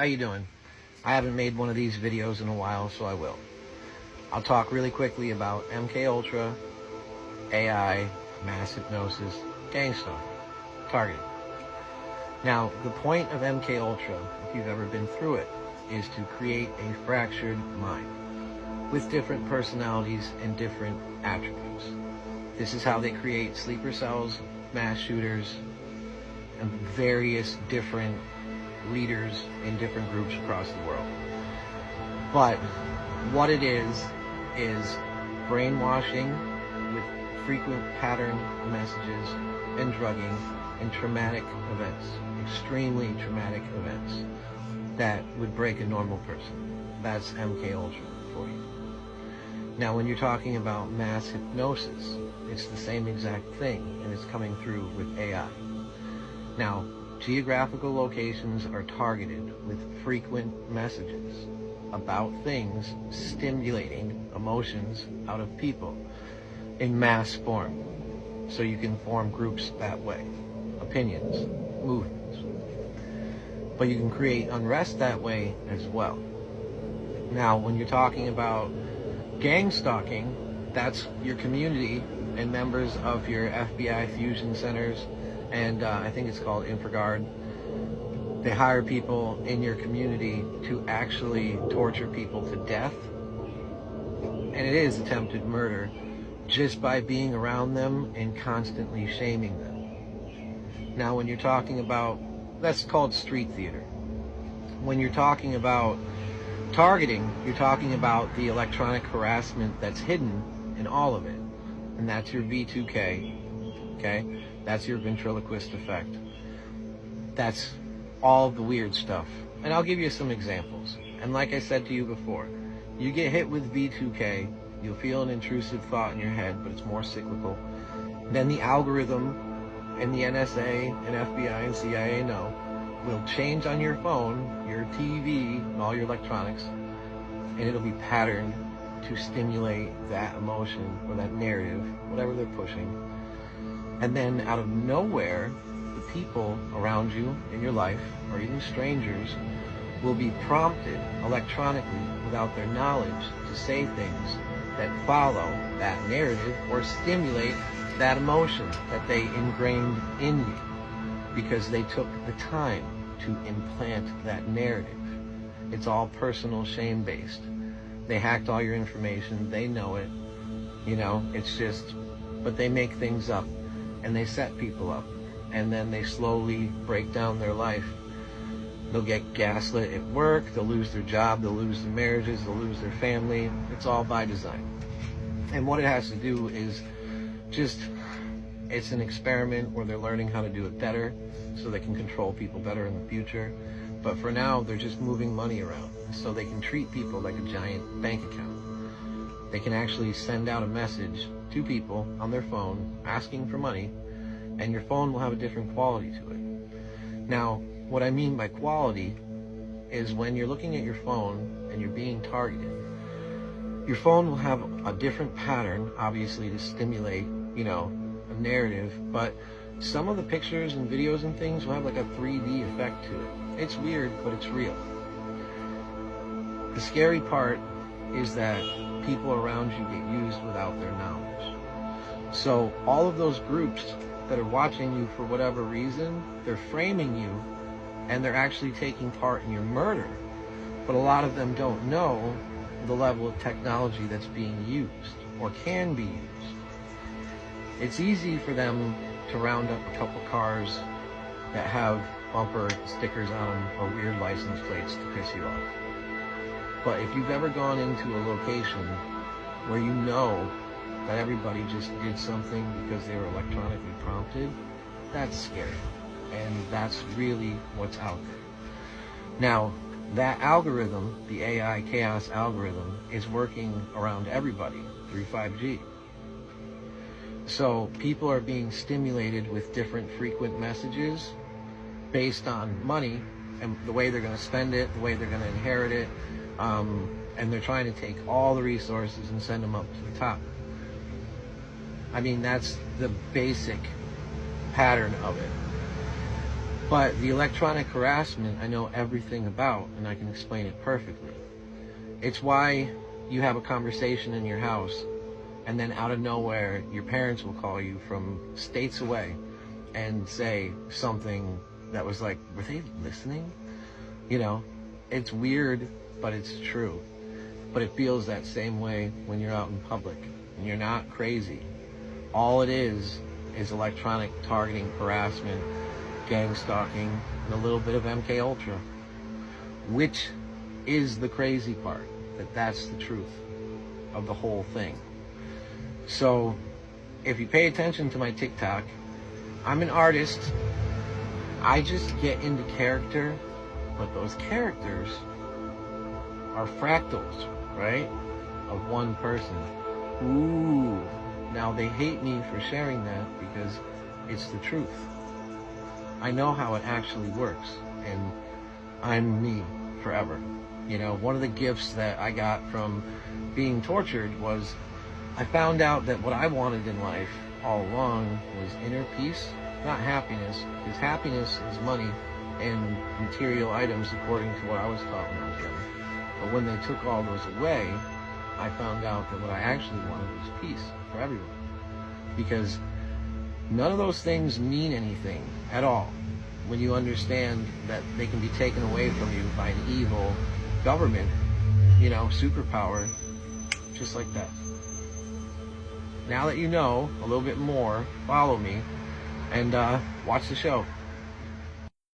How you doing? I haven't made one of these videos in a while, so I will. I'll talk really quickly about Mkultra, AI, mass hypnosis, gang stalking, targeting. Now, the point of Mkultra, if you've ever been through it, is to create a fractured mind with different personalities and different attributes. This is how they create sleeper cells, mass shooters, and various different leaders in different groups across the world. But what it is brainwashing with frequent pattern messages and drugging and traumatic events, extremely traumatic events that would break a normal person. That's Mkultra for you. Now, when you're talking about mass hypnosis, it's the same exact thing, and it's coming through with AI. Now, geographical locations are targeted with frequent messages about things stimulating emotions out of people in mass form. So you can form groups that way, opinions, movements. But you can create unrest that way as well. Now, when you're talking about gang stalking, that's your community and members of your FBI fusion centers, and I think it's called InfraGard. They hire people in your community to actually torture people to death. And it is attempted murder just by being around them and constantly shaming them. Now, when you're talking about, that's called street theater. When you're talking about targeting, you're talking about the electronic harassment that's hidden in all of it. And that's your V2K, okay? That's your ventriloquist effect. That's all the weird stuff. And I'll give you some examples. And like I said to you before, you get hit with V2K, you'll feel an intrusive thought in your head, but it's more cyclical. Then the algorithm and the NSA and FBI and CIA know will change on your phone, your TV, and all your electronics, and it'll be patterned to stimulate that emotion or that narrative, whatever they're pushing. And then out of nowhere, the people around you in your life, or even strangers, will be prompted electronically without their knowledge to say things that follow that narrative or stimulate that emotion that they ingrained in you because they took the time to implant that narrative. It's all personal shame based. They hacked all your information, they know it, it's just, but they make things up and they set people up, and then they slowly break down their life. They'll get gaslit at work, they'll lose their job, they'll lose their marriages, they'll lose their family. It's all by design. And what it has to do is just, it's an experiment where they're learning how to do it better so they can control people better in the future. But for now, they're just moving money around so they can treat people like a giant bank account. They can actually send out a message to people on their phone asking for money, and your phone will have a different quality to it. Now, what I mean by quality is when you're looking at your phone and you're being targeted, your phone will have a different pattern, obviously, to stimulate, a narrative, but some of the pictures and videos and things will have like a 3D effect to it. It's weird, but it's real. The scary part is that people around you get used without their knowledge. So all of those groups that are watching you for whatever reason, they're framing you and they're actually taking part in your murder. But a lot of them don't know the level of technology that's being used or can be used. It's easy for them to round up a couple cars that have bumper stickers on them or weird license plates to piss you off. But if you've ever gone into a location where you know that everybody just did something because they were electronically prompted, that's scary. And that's really what's out there. Now, that algorithm, the AI chaos algorithm, is working around everybody through 5G. So people are being stimulated with different frequent messages based on money and the way they're going to spend it, the way they're going to inherit it, and they're trying to take all the resources and send them up to the top. I mean, that's the basic pattern of it. But the electronic harassment I know everything about, and I can explain it perfectly. It's why you have a conversation in your house, and then out of nowhere, your parents will call you from states away and say something that was like, were they listening? You know, it's weird, but it's true. But it feels that same way when you're out in public, and you're not crazy. All it is electronic targeting, harassment, gang stalking, and a little bit of MKUltra, which is the crazy part, that's the truth of the whole thing. So if you pay attention to my TikTok, I'm an artist. I just get into character, but those characters are fractals, right, of one person. Ooh, now they hate me for sharing that because it's the truth. I know how it actually works, and I'm me forever. You know, one of the gifts that I got from being tortured was I found out that what I wanted in life all along was inner peace, not happiness, because happiness is money and material items according to what I was taught when I was young. But when they took all those away, I found out that what I actually wanted was peace for everyone. Because none of those things mean anything at all when you understand that they can be taken away from you by an evil government, you know, superpower, just like that. Now that you know a little bit more, follow me and watch the show.